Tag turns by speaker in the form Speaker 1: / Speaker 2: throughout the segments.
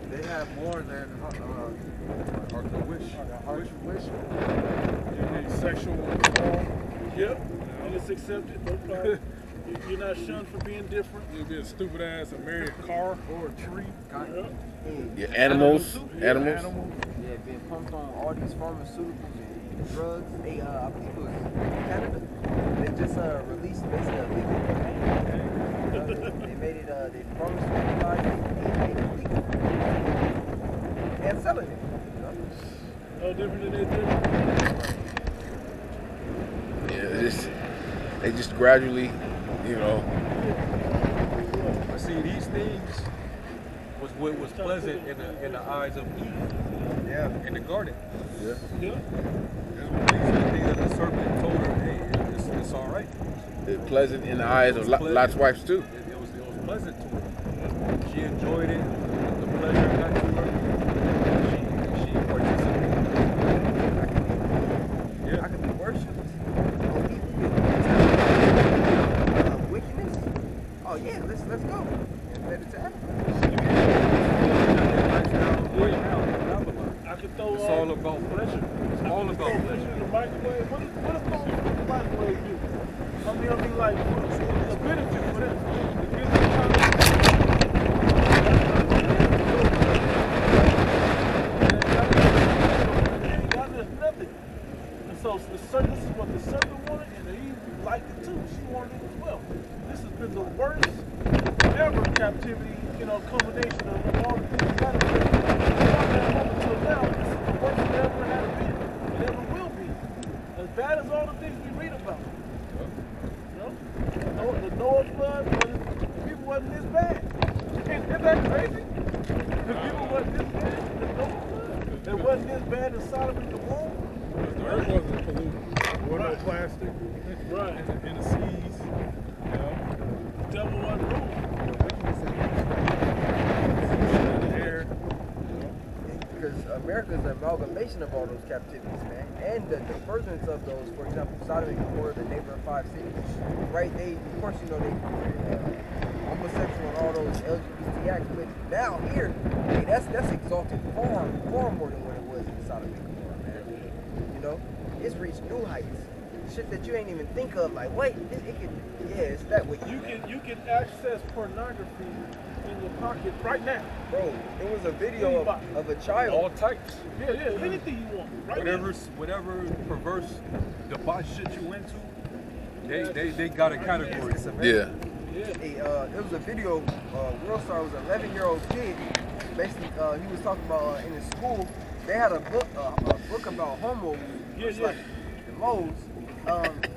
Speaker 1: They have more than
Speaker 2: Or the wish.
Speaker 1: wish.
Speaker 3: Sexual. Yep. And it's accepted. No problem. You're not shunned for being different.
Speaker 2: You'll be a stupid ass and marry a car or a tree.
Speaker 3: Yep.
Speaker 4: Yeah, animals.
Speaker 1: Yeah, being pumped on all these pharmaceuticals and drugs. They, I believe it was Canada. They just released basically a legal cocaine. They made it. They pharmaceuticalized it. They made it legal and selling it.
Speaker 3: No different than they did.
Speaker 4: Yeah, they just gradually, you know.
Speaker 2: But see, these things was what was pleasant in the eyes of Eve.
Speaker 1: Yeah.
Speaker 2: In the garden.
Speaker 4: Yeah.
Speaker 3: Yeah.
Speaker 2: Things that the serpent told her, hey, it's all right.
Speaker 4: It's pleasant in the eyes of Lot's wives too.
Speaker 2: It was pleasant to her. She enjoyed it. The pleasure got to her. She participated.
Speaker 1: I could be worshipped. Wickedness. Oh yeah, let's go. Better to happen.
Speaker 3: I could throw
Speaker 2: It's all about pleasure. It's all about
Speaker 3: in
Speaker 2: pleasure.
Speaker 3: the microwave. What if throwing food in the microwave do? I mean, it'll be like a benefit for them. It gives them time to nothing. And so this is what the serpent wanted, and Eve liked it too. She wanted it as well. This has been the worst ever captivity, culmination of all the things that got until now, this is the worst it ever had been. It ever will be. As bad as all the things we read about. The Noah flood, the people wasn't this bad. Isn't that crazy? The people wasn't this bad. The Noah flood. It wasn't this bad as Sodom and Gomorrah.
Speaker 2: The earth wasn't polluted. There was no plastic in the seas.
Speaker 3: The devil wasn't ruling.
Speaker 1: Because America is an amalgamation of all those captivities, man, and the furtherance of those. For example, Sodom and Gomorrah, the neighboring 5 cities, right? They, of course, they homosexual and all those LGBT acts, but now here, hey, that's exalted far more than what it was in Sodom and Gomorrah, man. It's reached new heights. Shit that you ain't even think of, like, wait, it's that way.
Speaker 3: You can access pornography in your pocket right now.
Speaker 1: Bro, there was a video of a child.
Speaker 2: All types.
Speaker 3: Yeah, anything you want. Right
Speaker 2: Whatever perverse debauch shit you went to, they got a category.
Speaker 4: Yeah.
Speaker 1: Hey, there was a video, World Star was an 11-year-old kid. Basically, he was talking about in his school, they had a book about homo, like the moles,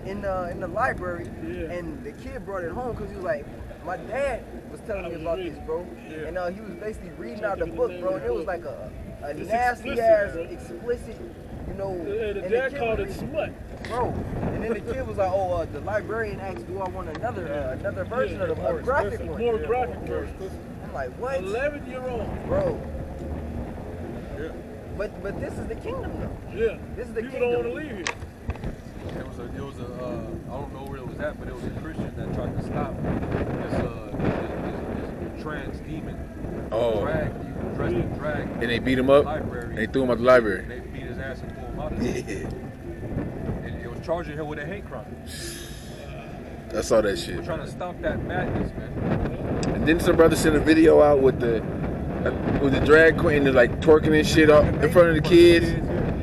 Speaker 1: in the library, and the kid brought it home because he was like, my dad was telling me about this, bro, and he was basically reading out the book, bro, and it was like a nasty ass, explicit,
Speaker 3: the dad called it smut.
Speaker 1: Bro, and then the kid was like, oh, the librarian asked, do I want another version of the more graphic one?
Speaker 3: More graphic version.
Speaker 1: I'm like, what?
Speaker 3: 11-year-old.
Speaker 1: Bro. Yeah. But this is the kingdom, though.
Speaker 3: Yeah.
Speaker 1: This is the
Speaker 3: People
Speaker 1: kingdom.
Speaker 3: don't want to leave here.
Speaker 2: It was I don't know where it was at, but it was a Christian that tried to stop this trans demon. Drag, dressed in drag.
Speaker 4: And they beat him up.
Speaker 2: Library.
Speaker 4: They threw him out the library.
Speaker 2: They beat his ass and threw him out. And it was charging him with a hate crime.
Speaker 4: I saw that shit.
Speaker 2: We're trying to stop that madness, man.
Speaker 4: And then some brother sent a video out with the drag queen and like twerking and shit up in front of the kids.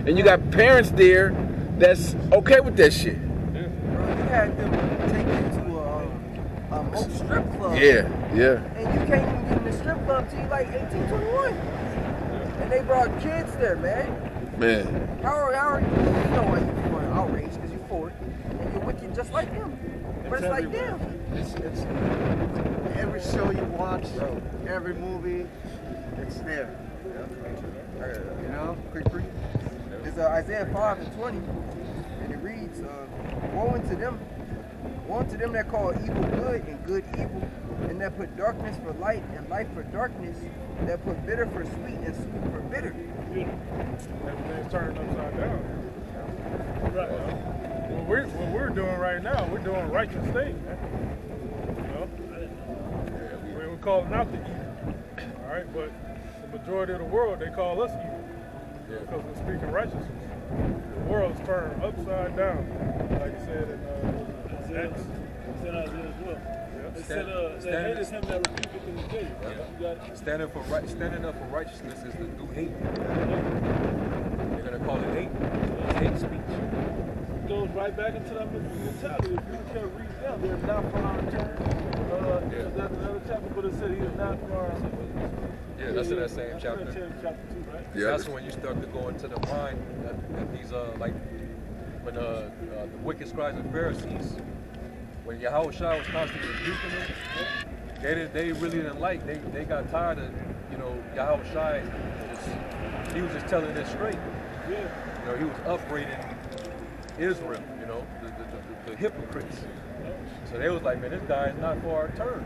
Speaker 4: And you got parents there that's okay with that shit.
Speaker 1: Bro, you had them take you to a strip club.
Speaker 4: Yeah.
Speaker 1: And you can't even get in the strip club till you like 18, 21. And they brought kids there, man. How are you? You know why you're outraged because you're for it. And you're wicked just like them. But it's like them.
Speaker 5: It's every show you watch, every movie, it's there. Quick brief.
Speaker 1: It's Isaiah 5:20, and it reads, woe unto them that call evil good and good evil, and that put darkness for light and light for darkness, that put bitter for sweet and sweet for bitter.
Speaker 3: Everything's turned upside down. Right. What we're doing right now, we're doing righteous things, man. We're calling out the evil. All right, but the majority of the world, they call us evil.
Speaker 2: Yeah.
Speaker 3: Because we're speaking righteousness. The world's turned upside down, like it said in Acts.
Speaker 6: It's in Isaiah as well.
Speaker 3: Yeah.
Speaker 6: It said that hate is him that rebuketh in the day.
Speaker 2: Yeah.
Speaker 6: You got it?
Speaker 2: Standing up for righteousness is the new hate. They're gonna call it hate. It's hate speech.
Speaker 6: It goes right back into that mentality. If you can read down, they're not for our turn. That's another chapter, but it said he is not for our.
Speaker 2: Yeah, that's in that same chapter.
Speaker 6: That's in chapter 2, right?
Speaker 4: Yeah.
Speaker 2: That's when you start to go into the mind that these like when the wicked scribes and Pharisees, when Yahushua was constantly rebuking them, they really didn't like. They got tired of Yahushua. He was just telling it straight.
Speaker 6: Yeah.
Speaker 2: He was upbraiding Israel. The hypocrites. So they was like, man, this guy is not for our turn.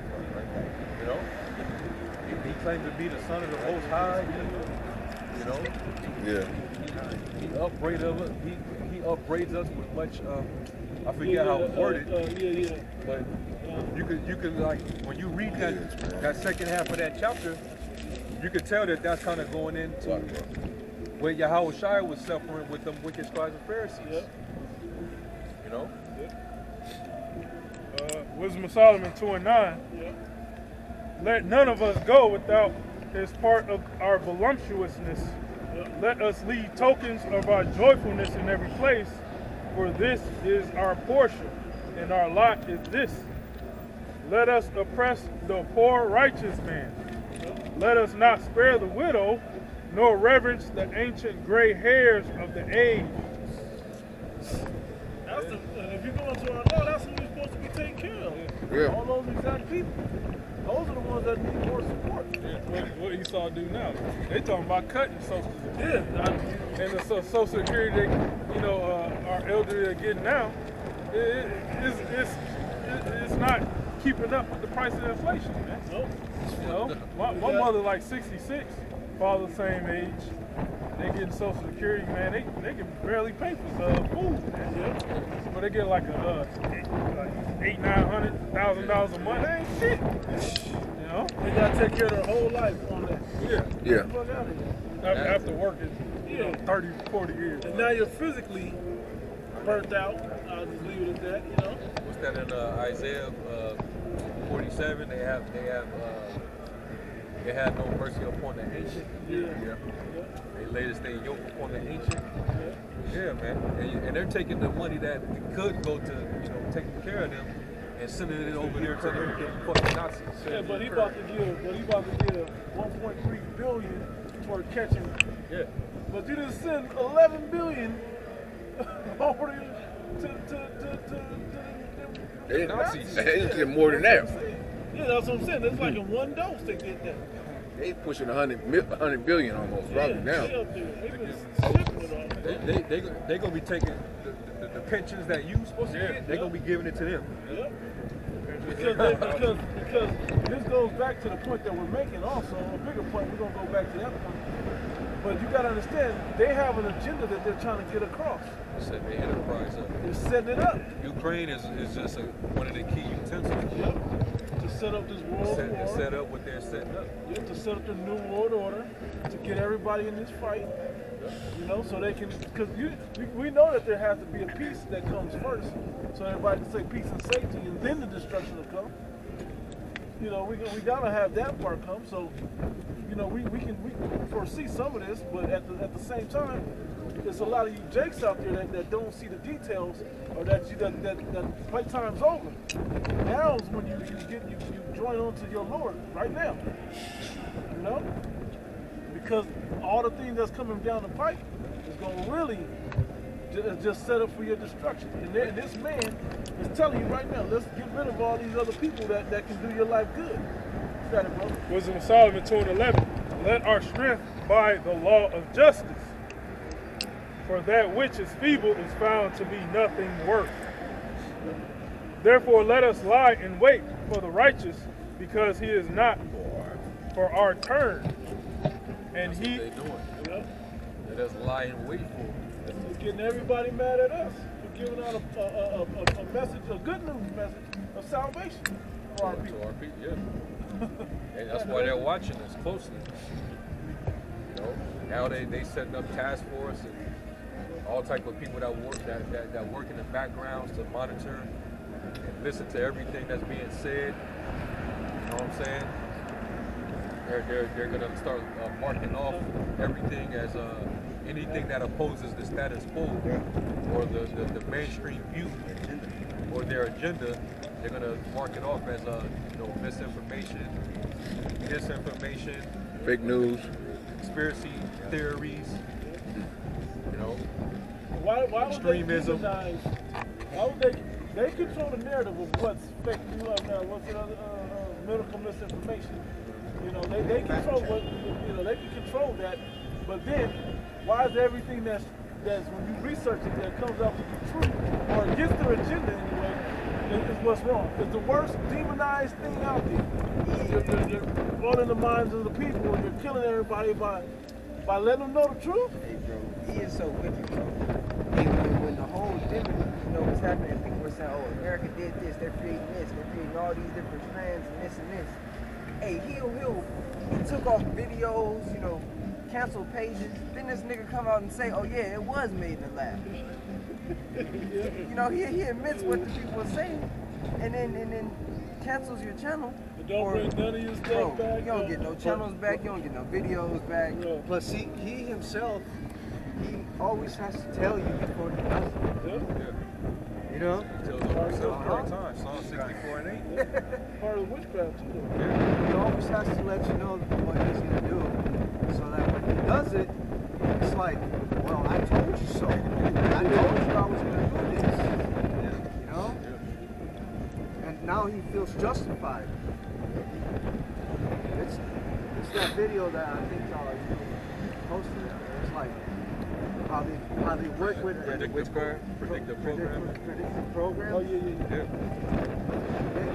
Speaker 2: He claimed to be the son of the Most High.
Speaker 4: Yeah.
Speaker 2: He upbraids us with much. I forget how it's worded. But you could like when you read that second half of that chapter, you could tell that that's kind of going into where Yahushua was suffering with them wicked scribes and Pharisees.
Speaker 3: Wisdom of Solomon 2:9. Let none of us go without his part of our voluptuousness. Let us leave tokens of our joyfulness in every place, for this is our portion, and our lot is this. Let us oppress the poor righteous man. Let us not spare the widow, nor reverence the ancient gray hairs of the age.
Speaker 6: If you go into our law, that's who you're supposed to be taking care of.
Speaker 4: Yeah.
Speaker 6: All those exact people. Those are the ones that need more support.
Speaker 3: Yeah, what Esau do now? They talking about cutting Social Security.
Speaker 6: Yeah.
Speaker 3: And the Social Security that our elderly are getting now, it's not keeping up with the price of inflation, man.
Speaker 6: Nope.
Speaker 3: My mother like 66, father same age. They getting Social Security, man. They can barely pay for food, man. Yeah. But they get like $800,000-$900,000 a month. That ain't shit.
Speaker 6: They gotta take care of their whole life on that.
Speaker 3: Yeah.
Speaker 4: Yeah.
Speaker 6: Fuck out of here.
Speaker 3: After working 30, 40 years.
Speaker 6: And now you're physically burnt out. I'll just leave it at that,
Speaker 2: What's that in Isaiah 47? They have no mercy upon the ancient.
Speaker 6: Yeah.
Speaker 2: They lay this thing yoke upon the ancient. Yeah, man. And they're taking the money that could go to taking care of them and sending it over there to the fucking Nazis.
Speaker 6: Yeah, but he about to give 1.3 billion toward catching.
Speaker 2: Yeah.
Speaker 6: But you just send 11 billion over to
Speaker 4: They
Speaker 2: Nazis.
Speaker 4: didn't get more than that.
Speaker 6: Yeah, that's what I'm saying. It's like in one dose they get that.
Speaker 4: They pushing 100 billion almost, probably now.
Speaker 6: They up there. They been shipping it all.
Speaker 2: They're gonna be taking the pensions that you supposed to get. They're gonna be giving it to them.
Speaker 6: Yep. Because this goes back to the point that we're making also, a bigger point, we're going to go back to that point. But you got to understand, they have an agenda that they're trying to get across.
Speaker 2: Set the enterprise up.
Speaker 6: They're setting it up.
Speaker 2: Ukraine is just one of the key utensils.
Speaker 6: Yep. To set up this world order.
Speaker 2: To set up what they're setting up.
Speaker 6: Yep, to set up the new world order, to get everybody in this fight. So they can, because we know that there has to be a peace that comes first, so everybody can say peace and safety, and then the destruction will come. We gotta have that part come. So, we can foresee some of this, but at the same time, there's a lot of you jakes out there that don't see the details, or that playtime's over. Now is when you join on to your Lord right now. Because all the things that's coming down the pipe is going to really just set up for your destruction. And this man is telling you right now, let's get rid of all these other people that can do your life good. You got it, bro.
Speaker 3: Wisdom of Solomon 2:11. Let our strength buy the law of justice, for that which is feeble is found to be nothing worth. Therefore let us lie in wait for the righteous, because he is not for our turn. And
Speaker 2: That's what they doing. Let us lie in wait for them.
Speaker 6: It's getting everybody mad at us for giving out a message, a good news message of salvation for our people.
Speaker 2: Yeah. And that's why they're watching us closely. know, now they setting up task force and all type of people that work in the backgrounds to monitor and listen to everything that's being said. You know what I'm saying? They're gonna start marking off everything as anything that opposes the status quo or the mainstream view or their agenda. They're gonna mark it off as misinformation, disinformation,
Speaker 4: Fake news,
Speaker 2: conspiracy theories. You know,
Speaker 6: why
Speaker 2: extremism.
Speaker 6: Why would they control the narrative of what's fake news, what's medical misinformation. You know, they control what, you know, they can control that. But then, why is everything that's when you research it that comes out to be true or against their agenda anyway, is what's wrong? It's the worst demonized thing out there. You're blowing the minds of the people and you're killing everybody by letting them know the truth.
Speaker 1: Hey, bro, he is so wicked, bro. And when the whole demo, was happening, people were saying, oh, America did this, they're creating this, they're creating all these different strands and this and this. Hey, he took off videos, canceled pages. Then this nigga come out and say, oh yeah, it was made in the lab. He admits what the people are saying, and then cancels your channel.
Speaker 6: But don't bring none of your stuff back.
Speaker 1: You don't get no channels back, you don't get no videos back.
Speaker 5: Plus, he himself, he always has to tell you before he does it.
Speaker 2: Yeah.
Speaker 5: You know?
Speaker 2: He tells them himself all the time. Psalm 64 and 8.
Speaker 6: Part of witchcraft too.
Speaker 5: He always has to let you know what he's going to do, so that when he does it, it's like, well, I told you so. I told you I was going to do this. You know? And now he feels justified. It's that video that I think posted. It's like how they work with
Speaker 2: predictive program.
Speaker 5: Predictive program.
Speaker 6: Oh yeah.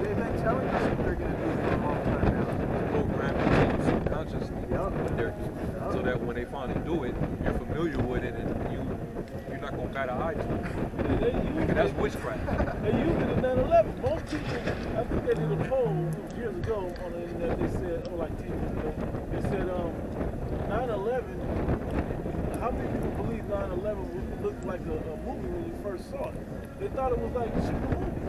Speaker 5: They've been telling us what they're going to do for a long time now.
Speaker 2: Programming subconsciously what they're doing, so that when they finally do it, you're familiar with it and you're not going to bat an eye to it. That's witchcraft.
Speaker 6: They used it in 9/11. Most people, I think they did a poll years ago on the internet. They said, like 10 years ago, they said 9/11. How many people believe 9/11 looked like a movie when you first saw it? They thought it was like a super movie.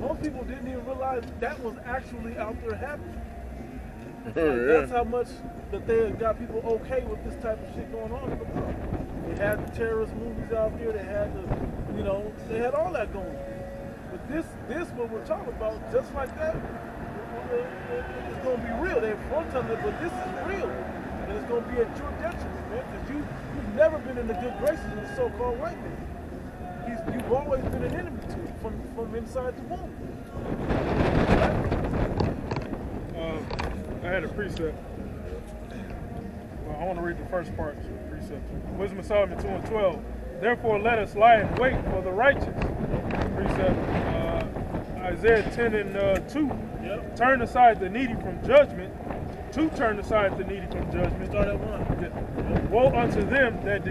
Speaker 6: Most people didn't even realize that was actually out there happening. That's how much that they got people okay with this type of shit going on in the world. They had the terrorist movies out there. They had they had all that going. But this what we're talking about, just like that, it's going to be real. They're fronting it, but this is real. And it's going to be at your detriment, man, because you've never been in the good graces of the so-called white man. You've always been an enemy to him from inside the womb.
Speaker 3: I had a precept. Well, I want to read the first part of the precept. Wisdom of Solomon 2:12. Therefore, let us lie in wait for the righteous. Precept. Isaiah 10:2. Yep. Turn aside the needy from judgment. To turn aside the needy from judgment.
Speaker 6: Start at 1.
Speaker 3: Yep. Woe unto them that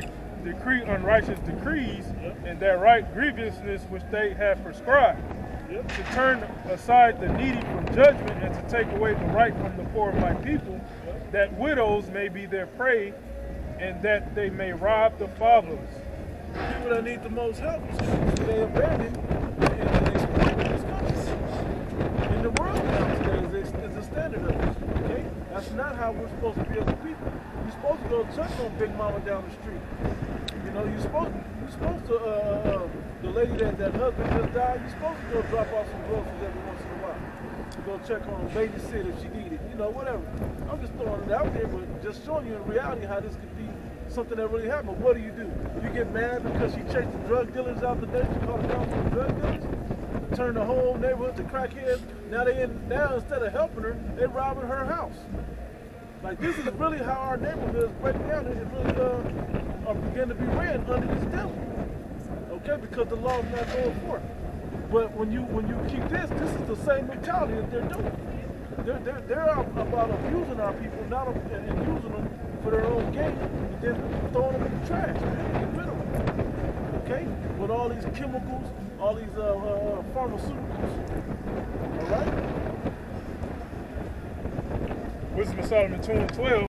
Speaker 3: decree unrighteous decrees, and that write grievousness which they have prescribed. Yep. To turn aside the needy from judgment, and to take away the right from the poor of my people, that widows may be their prey, and that they may rob the fatherless.
Speaker 6: People that need the most help, they abandon and exploit in this country. In the world now today is a standard of it. Okay? That's not how we're supposed to be as a people. You're supposed to go check on Big Mama down the street. You're supposed to, the lady that husband just died, you're supposed to go drop off some groceries every once in a while. To go check on her, babysit if she needed, whatever. I'm just throwing it out there, but just showing you in reality how this could be something that really happened. What do? You get mad because she chased the drug dealers out the day, she called down for the drug dealers, turned the whole neighborhood to crackheads. Now instead of helping her, they're robbing her house. Like, this is really how our neighborhood is breaking down. It really are beginning to be ran under this devil. Okay, because the law's not going forth. But when you keep this is the same mentality that they're doing. They're about abusing our people, and using them for their own gain, and then throwing them in the trash, man, get rid of them. Okay, with all these chemicals, all these pharmaceuticals. All right.
Speaker 3: Wisdom of Solomon 2:12.